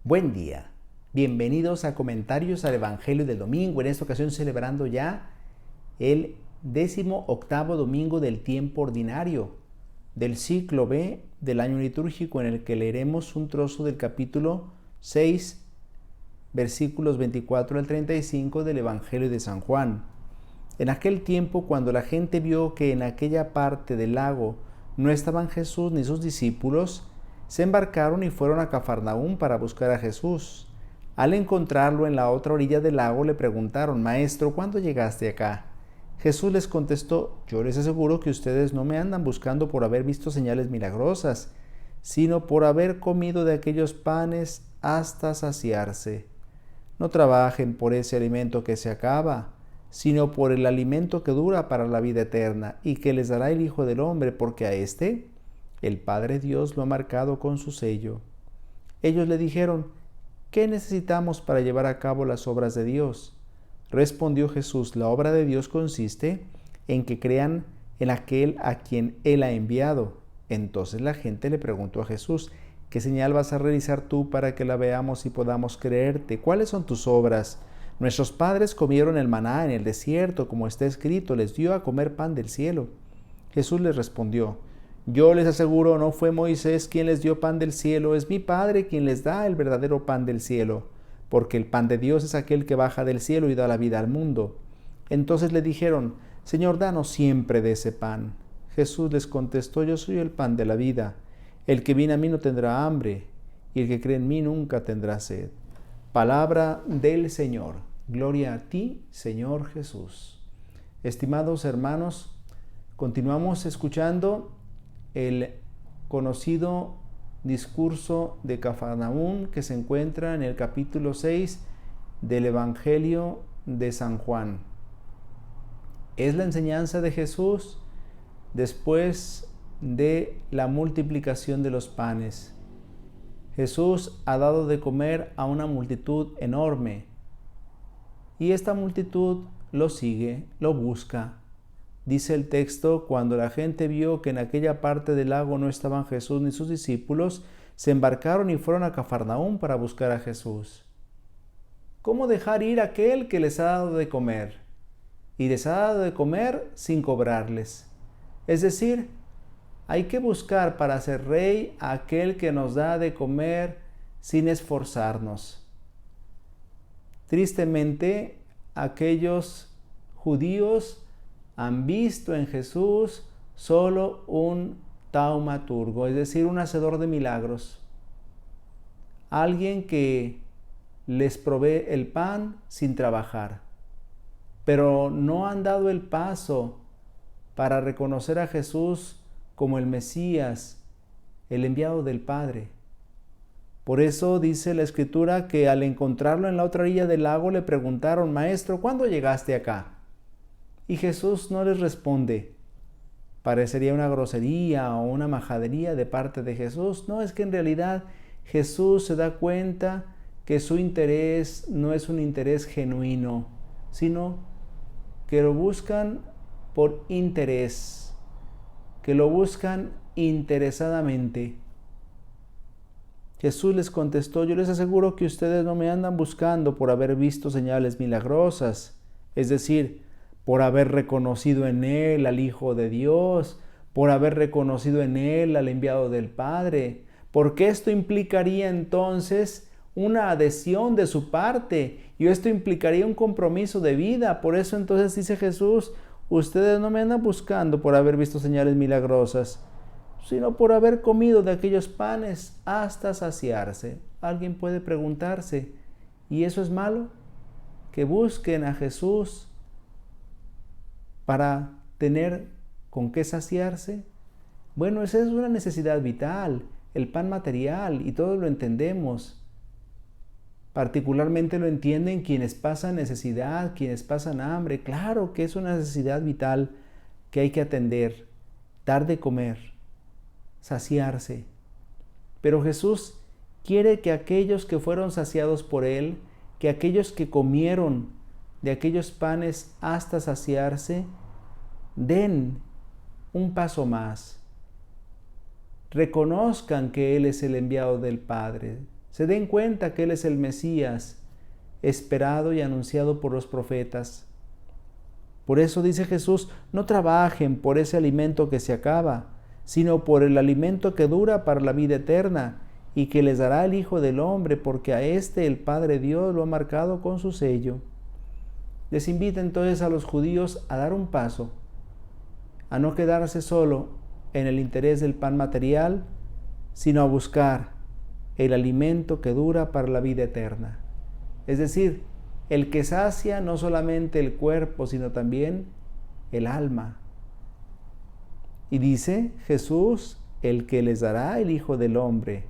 Buen día, bienvenidos a Comentarios al Evangelio del Domingo, en esta ocasión celebrando ya el 18º domingo del tiempo ordinario del ciclo B del año litúrgico, en el que leeremos un trozo del capítulo 6, versículos 24 al 35 del Evangelio de San Juan. En aquel tiempo, cuando la gente vio que en aquella parte del lago no estaban Jesús ni sus discípulos, se embarcaron y fueron a Cafarnaúm para buscar a Jesús. Al encontrarlo en la otra orilla del lago, le preguntaron: Maestro, ¿cuándo llegaste acá? Jesús les contestó: Yo les aseguro que ustedes no me andan buscando por haber visto señales milagrosas, sino por haber comido de aquellos panes hasta saciarse. No trabajen por ese alimento que se acaba, sino por el alimento que dura para la vida eterna y que les dará el Hijo del Hombre, porque a éste el Padre Dios lo ha marcado con su sello. Ellos le dijeron: ¿Qué necesitamos para llevar a cabo las obras de Dios? Respondió Jesús: La obra de Dios consiste en que crean en aquel a quien Él ha enviado. Entonces la gente le preguntó a Jesús: ¿Qué señal vas a realizar tú para que la veamos y podamos creerte? ¿Cuáles son tus obras? Nuestros padres comieron el maná en el desierto, como está escrito, les dio a comer pan del cielo. Jesús les respondió: Yo les aseguro, no fue Moisés quien les dio pan del cielo, es mi Padre quien les da el verdadero pan del cielo, porque el pan de Dios es aquel que baja del cielo y da la vida al mundo. Entonces le dijeron: Señor, danos siempre de ese pan. Jesús les contestó: Yo soy el pan de la vida. El que viene a mí no tendrá hambre, y el que cree en mí nunca tendrá sed. Palabra del Señor. Gloria a ti, Señor Jesús. Estimados hermanos, continuamos escuchando el conocido discurso de Cafarnaúm, que se encuentra en el capítulo 6 del Evangelio de San Juan. Es la enseñanza de Jesús después de la multiplicación de los panes. Jesús ha dado de comer a una multitud enorme, y esta multitud lo sigue, lo busca. Dice el texto: cuando la gente vio que en aquella parte del lago no estaban Jesús ni sus discípulos, se embarcaron y fueron a Cafarnaúm para buscar a Jesús. ¿Cómo dejar ir a aquel que les ha dado de comer? Y les ha dado de comer sin cobrarles. Es decir, hay que buscar para ser rey a aquel que nos da de comer sin esforzarnos. Tristemente, aquellos judíos han visto en Jesús solo un taumaturgo, es decir, un hacedor de milagros. Alguien que les provee el pan sin trabajar. Pero no han dado el paso para reconocer a Jesús como el Mesías, el enviado del Padre. Por eso dice la Escritura que al encontrarlo en la otra orilla del lago le preguntaron: Maestro, ¿cuándo llegaste acá? Y Jesús no les responde. Parecería una grosería o una majadería de parte de Jesús. No, es que en realidad Jesús se da cuenta que su interés no es un interés genuino, sino que lo buscan por interés, que lo buscan interesadamente. Jesús les contestó: Yo les aseguro que ustedes no me andan buscando por haber visto señales milagrosas, es decir, por haber reconocido en Él al Hijo de Dios, por haber reconocido en Él al enviado del Padre, porque esto implicaría entonces una adhesión de su parte, y esto implicaría un compromiso de vida. Por eso entonces dice Jesús: ustedes no me andan buscando por haber visto señales milagrosas, sino por haber comido de aquellos panes hasta saciarse. Alguien puede preguntarse: ¿y eso es malo? Que busquen a Jesús para tener con qué saciarse. Bueno, esa es una necesidad vital, el pan material, y todos lo entendemos. Particularmente lo entienden quienes pasan necesidad, quienes pasan hambre. Claro que es una necesidad vital que hay que atender, dar de comer, saciarse. Pero Jesús quiere que aquellos que fueron saciados por Él, que aquellos que comieron de aquellos panes hasta saciarse, den un paso más. Reconozcan que Él es el enviado del Padre. se den cuenta que Él es el Mesías, esperado y anunciado por los profetas. Por eso dice Jesús, no trabajen por ese alimento que se acaba, sino por el alimento que dura para la vida eterna y que les dará el Hijo del Hombre, porque a éste el Padre Dios lo ha marcado con su sello. Les invita entonces a los judíos a dar un paso, a no quedarse solo en el interés del pan material, sino a buscar el alimento que dura para la vida eterna. Es decir, el que sacia no solamente el cuerpo, sino también el alma. Y dice Jesús, el que les dará el Hijo del Hombre.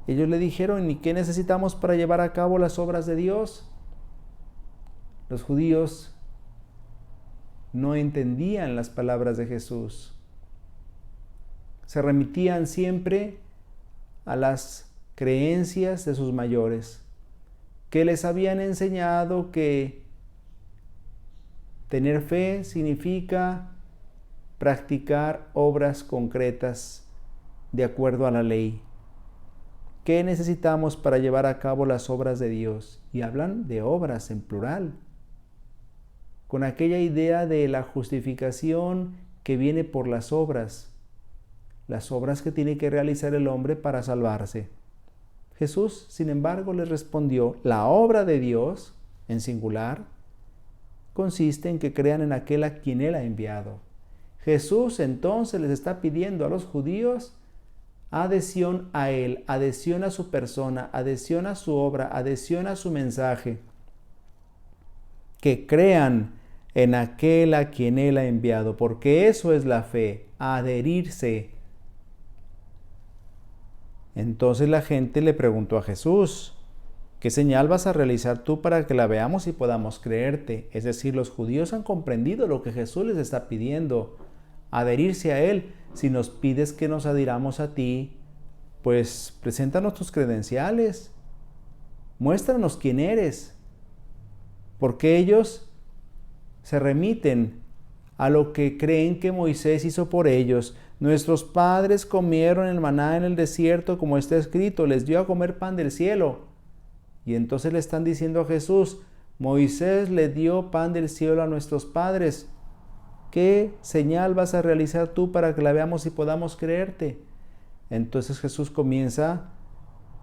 Ellos le dijeron, ¿y qué necesitamos para llevar a cabo las obras de Dios? Los judíos no entendían las palabras de Jesús. Se remitían siempre a las creencias de sus mayores, que les habían enseñado que tener fe significa practicar obras concretas de acuerdo a la ley. ¿Qué necesitamos para llevar a cabo las obras de Dios? Y hablan de obras en plural, con aquella idea de la justificación que viene por las obras que tiene que realizar el hombre para salvarse. Jesús, sin embargo, les respondió, la obra de Dios, en singular, consiste en que crean en aquel a quien Él ha enviado. Jesús entonces les está pidiendo a los judíos adhesión a Él, adhesión a su persona, adhesión a su obra, adhesión a su mensaje. Que crean en aquel a quien Él ha enviado, porque eso es la fe, adherirse. Entonces la gente le preguntó a Jesús, ¿qué señal vas a realizar tú para que la veamos y podamos creerte? Es decir, los judíos han comprendido lo que Jesús les está pidiendo, adherirse a Él. Si nos pides que nos adhiramos a ti, pues preséntanos tus credenciales, muéstranos quién eres, porque ellos se remiten a lo que creen que Moisés hizo por ellos. Nuestros padres comieron el maná en el desierto, como está escrito, les dio a comer pan del cielo. Y entonces le están diciendo a Jesús, Moisés le dio pan del cielo a nuestros padres. ¿Qué señal vas a realizar tú para que la veamos y podamos creerte? Entonces Jesús comienza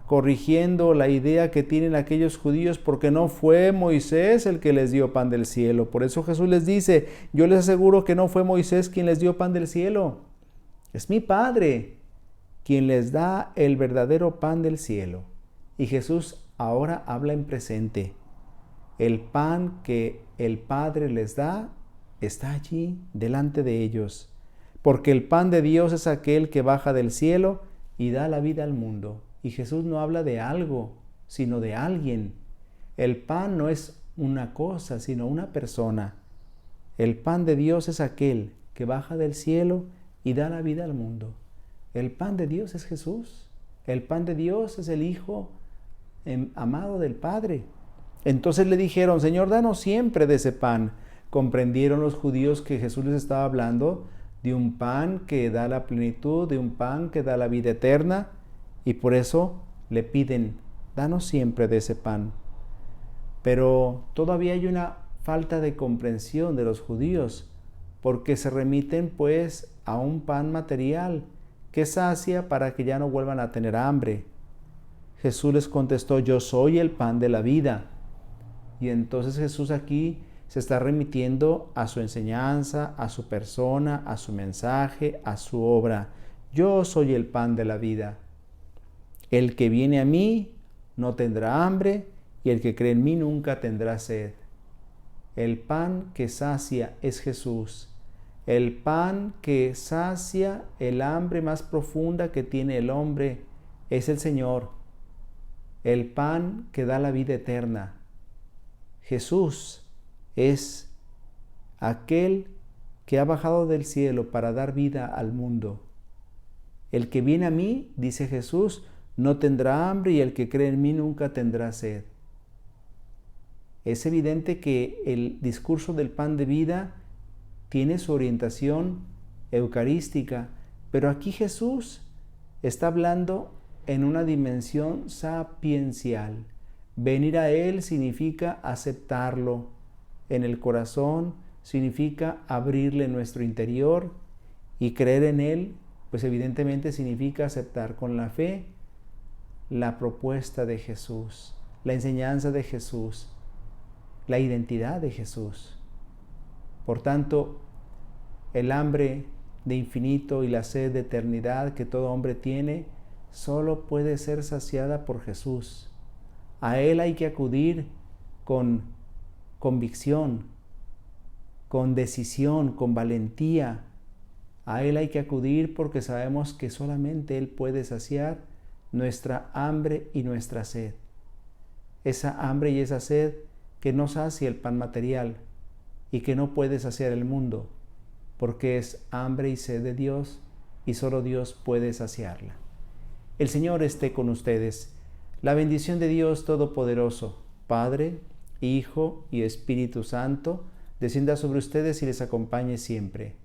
corrigiendo la idea que tienen aquellos judíos, porque no fue Moisés el que les dio pan del cielo. Por eso Jesús les dice, yo les aseguro que no fue Moisés quien les dio pan del cielo. Es mi Padre quien les da el verdadero pan del cielo. Y Jesús ahora habla en presente. El pan que el Padre les da está allí delante de ellos, porque el pan de Dios es aquel que baja del cielo y da la vida al mundo. Y Jesús no habla de algo, sino de alguien. El pan no es una cosa, sino una persona. El pan de Dios es aquel que baja del cielo y da la vida al mundo. El pan de Dios es Jesús. El pan de Dios es el Hijo amado del Padre. Entonces le dijeron, Señor, danos siempre de ese pan. Comprendieron los judíos que Jesús les estaba hablando de un pan que da la plenitud, de un pan que da la vida eterna, y por eso le piden, danos siempre de ese pan. Pero todavía hay una falta de comprensión de los judíos, porque se remiten pues a un pan material que sacia para que ya no vuelvan a tener hambre. Jesús les contestó, yo soy el pan de la vida. Y entonces Jesús aquí se está remitiendo a su enseñanza, a su persona, a su mensaje, a su obra. Yo soy el pan de la vida. El que viene a mí no tendrá hambre, y el que cree en mí nunca tendrá sed. El pan que sacia es Jesús. El pan que sacia el hambre más profunda que tiene el hombre es el Señor. El pan que da la vida eterna. Jesús es aquel que ha bajado del cielo para dar vida al mundo. El que viene a mí, dice Jesús, no tendrá hambre, y el que cree en mí nunca tendrá sed. Es evidente que el discurso del pan de vida tiene su orientación eucarística, pero aquí Jesús está hablando en una dimensión sapiencial. Venir a Él significa aceptarlo en el corazón, significa abrirle nuestro interior, y creer en Él, pues evidentemente significa aceptar con la fe la propuesta de Jesús, la enseñanza de Jesús, la identidad de Jesús. Por tanto, el hambre de infinito y la sed de eternidad que todo hombre tiene solo puede ser saciada por Jesús. A Él hay que acudir con convicción, con decisión, con valentía. A Él hay que acudir porque sabemos que solamente Él puede saciar nuestra hambre y nuestra sed. Esa hambre y esa sed que no sacia el pan material y que no puede saciar el mundo, porque es hambre y sed de Dios y solo Dios puede saciarla. El Señor esté con ustedes. La bendición de Dios Todopoderoso, Padre, Hijo y Espíritu Santo, descienda sobre ustedes y les acompañe siempre.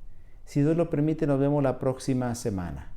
Si Dios lo permite, nos vemos la próxima semana.